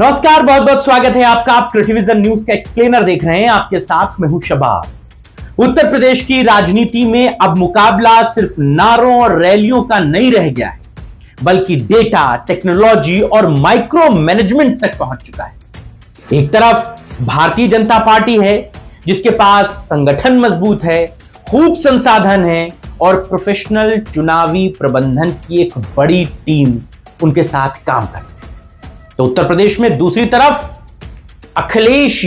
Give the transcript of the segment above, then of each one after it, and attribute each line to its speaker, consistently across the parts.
Speaker 1: नमस्कार, बहुत बहुत स्वागत है आपका। आप क्रिटिविजन न्यूज का एक्सप्लेनर देख रहे हैं। आपके साथ मैं हूं शबाब। उत्तर प्रदेश की राजनीति में अब मुकाबला सिर्फ नारों और रैलियों का नहीं रह गया है, बल्कि डेटा, टेक्नोलॉजी और माइक्रो मैनेजमेंट तक पहुंच चुका है। एक तरफ भारतीय जनता पार्टी है, जिसके पास संगठन मजबूत है, खूब संसाधन है और प्रोफेशनल चुनावी प्रबंधन की एक बड़ी टीम उनके साथ काम करती है। तो उत्तर प्रदेश में दूसरी तरफ अखिलेश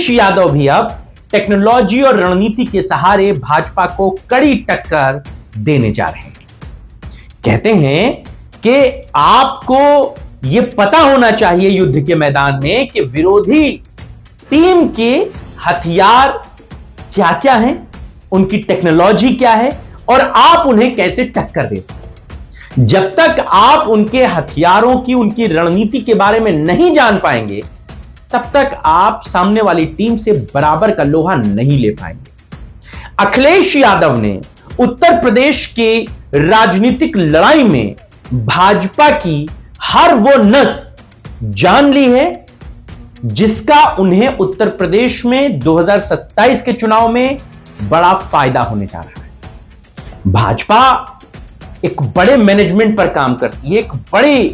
Speaker 1: यादव भी अब टेक्नोलॉजी और रणनीति के सहारे भाजपा को कड़ी टक्कर देने जा रहे हैं। कहते हैं कि आपको यह पता होना चाहिए युद्ध के मैदान में कि विरोधी टीम के हथियार क्या क्या हैं, उनकी टेक्नोलॉजी क्या है और आप उन्हें कैसे टक्कर दे सकते। जब तक आप उनके हथियारों की, उनकी रणनीति के बारे में नहीं जान पाएंगे, तब तक आप सामने वाली टीम से बराबर का लोहा नहीं ले पाएंगे। अखिलेश यादव ने उत्तर प्रदेश के राजनीतिक लड़ाई में भाजपा की हर वो नस जान ली है, जिसका उन्हें उत्तर प्रदेश में 2027 के चुनाव में बड़ा फायदा होने जा रहा है। भाजपा एक बड़े मैनेजमेंट पर काम करती है, एक बड़ी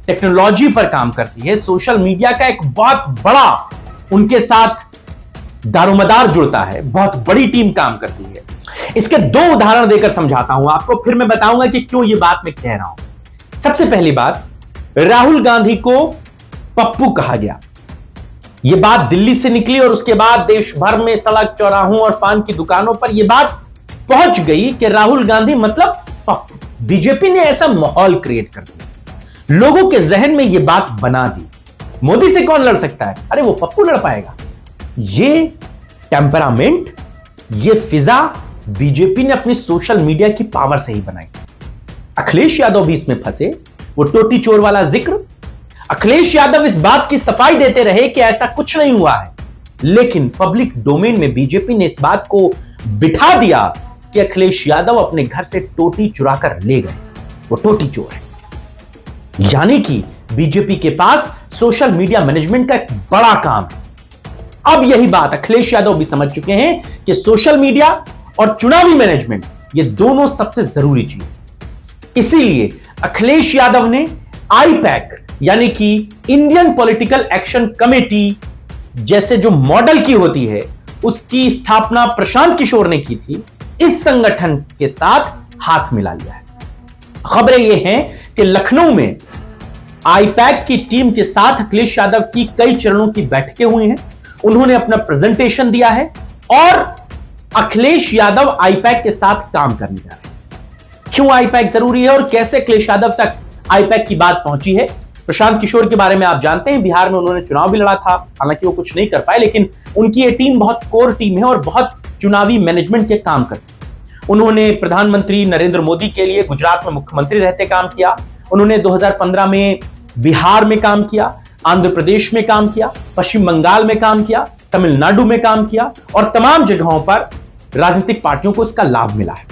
Speaker 1: टेक्नोलॉजी पर काम करती है, सोशल मीडिया का एक बहुत बड़ा उनके साथ दारोमदार जुड़ता है, बहुत बड़ी टीम काम करती है। इसके दो उदाहरण देकर समझाता हूं आपको, फिर मैं बताऊंगा कि क्यों यह बात मैं कह रहा हूं। सबसे पहली बात, राहुल गांधी को पप्पू कहा गया। यह बात दिल्ली से निकली और उसके बाद देश भर में सड़क, चौराहों और पान की दुकानों पर यह बात पहुंच गई कि राहुल गांधी मतलब पप्पू। बीजेपी ने ऐसा माहौल क्रिएट कर दिया, लोगों के जहन में यह बात बना दी, मोदी से कौन लड़ सकता है, अरे वो पप्पू लड़ पाएगा। ये टेम्परामेंट, ये फिजा बीजेपी ने अपनी सोशल मीडिया की पावर से ही बनाई। अखिलेश यादव भी इसमें फंसे, वो टोटी चोर वाला जिक्र। अखिलेश यादव इस बात की सफाई देते रहे कि ऐसा कुछ नहीं हुआ है, लेकिन पब्लिक डोमेन में बीजेपी ने इस बात को बिठा दिया कि अखिलेश यादव अपने घर से टोटी चुरा कर ले गए, वो टोटी चोर है। यानी कि बीजेपी के पास सोशल मीडिया मैनेजमेंट का एक बड़ा काम है। अब यही बात अखिलेश यादव भी समझ चुके हैं कि सोशल मीडिया और चुनावी मैनेजमेंट, ये दोनों सबसे जरूरी चीज है। इसीलिए अखिलेश यादव ने आईपैक यानी कि इंडियन पॉलिटिकल एक्शन कमेटी जैसे जो मॉडल की होती है, उसकी स्थापना प्रशांत किशोर ने की थी। इस संगठन के साथ हाथ मिला लिया है। खबरें यह हैं कि लखनऊ में आईपैक की टीम के साथ अखिलेश यादव की कई चरणों की बैठकें हुई हैं। उन्होंने अपना प्रेजेंटेशन दिया है और अखिलेश यादव आईपैक के साथ काम करने जा रहे हैं। क्यों आईपैक जरूरी है और कैसे अखिलेश यादव तक आईपैक की बात पहुंची है। प्रशांत किशोर के बारे में आप जानते हैं, बिहार में उन्होंने चुनाव भी लड़ा था, हालांकि वो कुछ नहीं कर पाए, लेकिन उनकी ये टीम बहुत कोर टीम है और बहुत चुनावी मैनेजमेंट के काम करती है। उन्होंने प्रधानमंत्री नरेंद्र मोदी के लिए गुजरात में मुख्यमंत्री रहते काम किया। उन्होंने 2015 में बिहार में काम किया, आंध्र प्रदेश में काम किया, पश्चिम बंगाल में काम किया, तमिलनाडु में काम किया और तमाम जगहों पर राजनीतिक पार्टियों को इसका लाभ मिला है।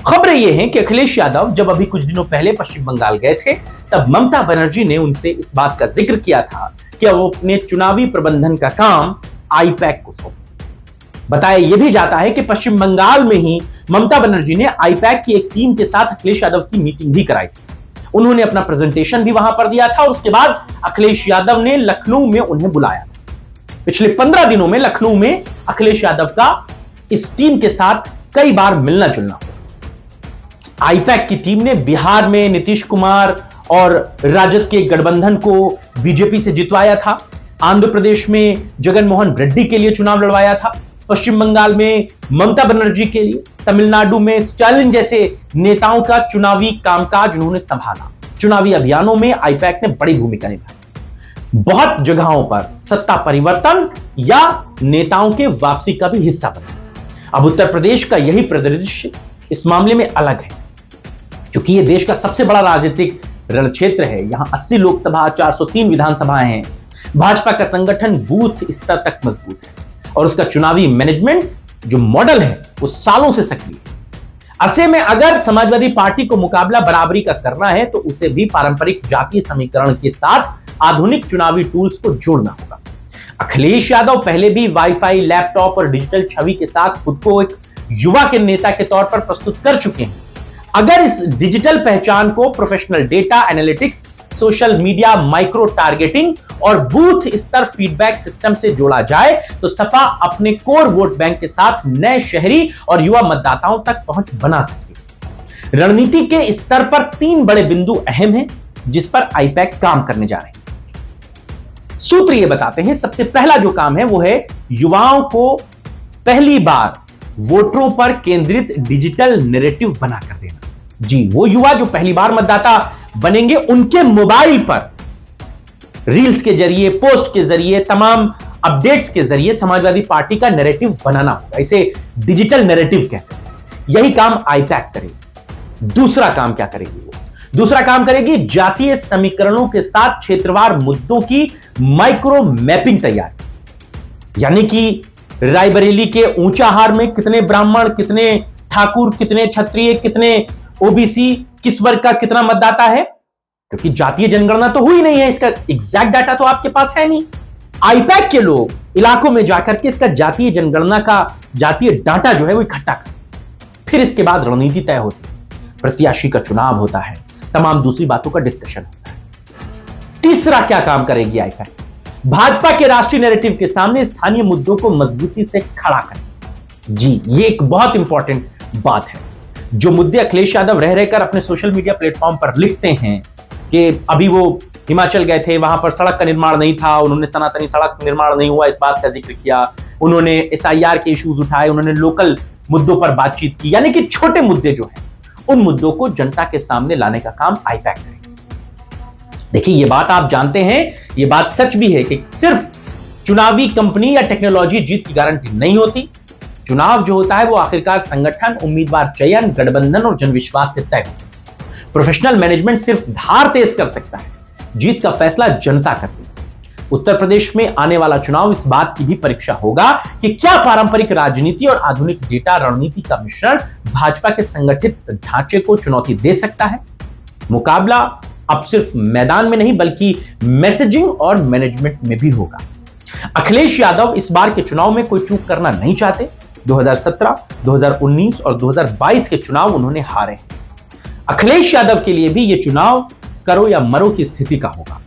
Speaker 1: खबरें यह हैं कि अखिलेश यादव जब अभी कुछ दिनों पहले पश्चिम बंगाल गए थे, तब ममता बनर्जी ने उनसे इस बात का जिक्र किया था कि वो अपने चुनावी प्रबंधन का काम आईपैक को सौंपे। बताया यह भी जाता है कि पश्चिम बंगाल में ही ममता बनर्जी ने आईपैक की एक टीम के साथ अखिलेश यादव की मीटिंग भी कराई थी। उन्होंने अपना प्रेजेंटेशन भी वहां पर दिया था और उसके बाद अखिलेश यादव ने लखनऊ में उन्हें बुलाया। पिछले 15 दिनों में लखनऊ में अखिलेश यादव का इस टीम के साथ कई बार मिलना जुलना हुआ। आईपैक की टीम ने बिहार में नीतीश कुमार और राजद के गठबंधन को बीजेपी से जितवाया था, आंध्र प्रदेश में जगन मोहन रेड्डी के लिए चुनाव लड़वाया था, पश्चिम बंगाल में ममता बनर्जी के लिए, तमिलनाडु में स्टालिन जैसे नेताओं का चुनावी कामकाज उन्होंने संभाला। चुनावी अभियानों में आईपैक ने बड़ी भूमिका निभाई। बहुत जगहों पर सत्ता परिवर्तन या नेताओं के वापसी का भी हिस्सा बना। अब उत्तर प्रदेश का यही परिदृश्य इस मामले में अलग है, क्योंकि यह देश का सबसे बड़ा राजनीतिक रण क्षेत्र है। यहां 80 लोकसभा, 403 विधानसभाएं हैं। भाजपा का संगठन बूथ स्तर तक मजबूत है और उसका चुनावी मैनेजमेंट जो मॉडल है वो सालों से सक्रिय है। ऐसे में अगर समाजवादी पार्टी को मुकाबला बराबरी का करना है तो उसे भी पारंपरिक जातीय समीकरण के साथ आधुनिक चुनावी टूल्स को जोड़ना होगा। अखिलेश यादव पहले भी वाईफाई, लैपटॉप और डिजिटल छवि के साथ खुद को एक युवा के नेता के तौर पर प्रस्तुत कर चुके हैं। अगर इस डिजिटल पहचान को professional data analytics, social media micro targeting और बूथ स्तर फीडबैक सिस्टम से जोड़ा जाए तो सपा अपने कोर वोट बैंक के साथ नए शहरी और युवा मतदाताओं तक पहुंच बना सकती है। रणनीति के स्तर पर 3 बड़े बिंदु अहम हैं जिस पर आईपैक काम करने जा रहे हैं। सूत्र यह बताते हैं, सबसे पहला जो काम है वो है युवाओं को पहली बार वोटरों पर केंद्रित डिजिटल नैरेटिव बनाकर देना। जी, वो युवा जो पहली बार मतदाता बनेंगे उनके मोबाइल पर रील्स के जरिए, पोस्ट के जरिए, तमाम अपडेट्स के जरिए समाजवादी पार्टी का नैरेटिव बनाना होगा। इसे डिजिटल नैरेटिव कहते हैं। यही काम आईपैक करेगी। दूसरा काम क्या करेगी वो? दूसरा काम करेगी जातीय समीकरणों के साथ क्षेत्रवार मुद्दों की माइक्रो मैपिंग तैयार, यानी कि रायबरेली के ऊंचाहार में कितने ब्राह्मण, कितने ठाकुर, कितने क्षत्रिय, कितने ओबीसी, किस वर्ग का कितना मतदाता है, क्योंकि जातीय जनगणना तो हुई नहीं है, इसका एग्जैक्ट डाटा तो आपके पास है नहीं। आईपैक के लोग इलाकों में जाकर के इसका जातीय जनगणना का जातीय डाटा जो है वो इकट्ठा करें। फिर इसके बाद रणनीति तय होती है, प्रत्याशी का चुनाव होता है, तमाम दूसरी बातों का डिस्कशन होता है। तीसरा क्या काम करेगी आईपैक? भाजपा के राष्ट्रीय नैरेटिव के सामने स्थानीय मुद्दों को मजबूती से खड़ा करेगी। जी, ये एक बहुत इंपॉर्टेंट बात है। जो मुद्दे अखिलेश यादव रह रहकर अपने सोशल मीडिया प्लेटफॉर्म पर लिखते हैं कि अभी वो हिमाचल गए थे, वहां पर सड़क का निर्माण नहीं था, उन्होंने सनातनी सड़क निर्माण नहीं हुआ इस बात का जिक्र किया, उन्होंने एसआईआर के इश्यूज उठाए, उन्होंने लोकल मुद्दों पर बातचीत की, यानी कि छोटे मुद्दे जो हैं उन मुद्दों को जनता के सामने लाने का काम आईपैक करेगी। देखिए, ये बात आप जानते हैं, ये बात सच भी है कि सिर्फ चुनावी कंपनी या टेक्नोलॉजी जीत की गारंटी नहीं होती। चुनाव जो होता है वो आखिरकार संगठन, उम्मीदवार चयन, गठबंधन और जनविश्वास से तय होता है। प्रोफेशनल मैनेजमेंट सिर्फ धार तेज कर सकता है, जीत का फैसला जनता करती है। उत्तर प्रदेश में आने वाला चुनाव इस बात की भी परीक्षा होगा कि क्या पारंपरिक राजनीति और आधुनिक डेटा रणनीति का मिश्रण भाजपा के संगठित ढांचे को चुनौती दे सकता है। मुकाबला अब सिर्फ मैदान में नहीं बल्कि मैसेजिंग और मैनेजमेंट में भी होगा। अखिलेश यादव इस बार के चुनाव में कोई चूक करना नहीं चाहते। 2017, 2019 और 2022 के चुनाव उन्होंने हारे हैं। अखिलेश यादव के लिए भी यह चुनाव करो या मरो की स्थिति का होगा।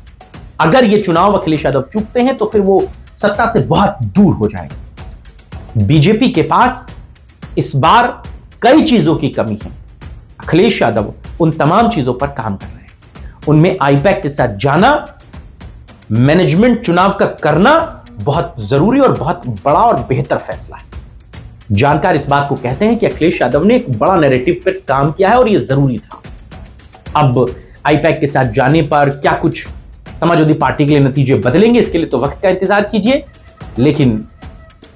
Speaker 1: अगर यह चुनाव अखिलेश यादव चूकते हैं तो फिर वो सत्ता से बहुत दूर हो जाएंगे। बीजेपी के पास इस बार कई चीजों की कमी है। अखिलेश यादव उन तमाम चीजों पर काम कर रहे हैं। उनमें आईपैक के साथ जाना, मैनेजमेंट चुनाव का करना बहुत जरूरी और बहुत बड़ा और बेहतर फैसला है। जानकार इस बात को कहते हैं कि अखिलेश यादव ने एक बड़ा नैरेटिव पर काम किया है और यह जरूरी था। अब आईपैक के साथ जाने पर क्या कुछ समाजवादी पार्टी के लिए नतीजे बदलेंगे, इसके लिए तो वक्त का इंतजार कीजिए, लेकिन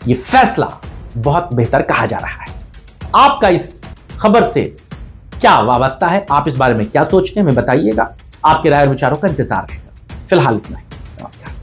Speaker 1: यह फैसला बहुत बेहतर कहा जा रहा है। आपका इस खबर से क्या वाबस्ता है, आप इस बारे में क्या सोचते हैं, हमें बताइएगा। आपके राय और विचारों का इंतजार रहेगा। फिलहाल इतना ही। नमस्कार।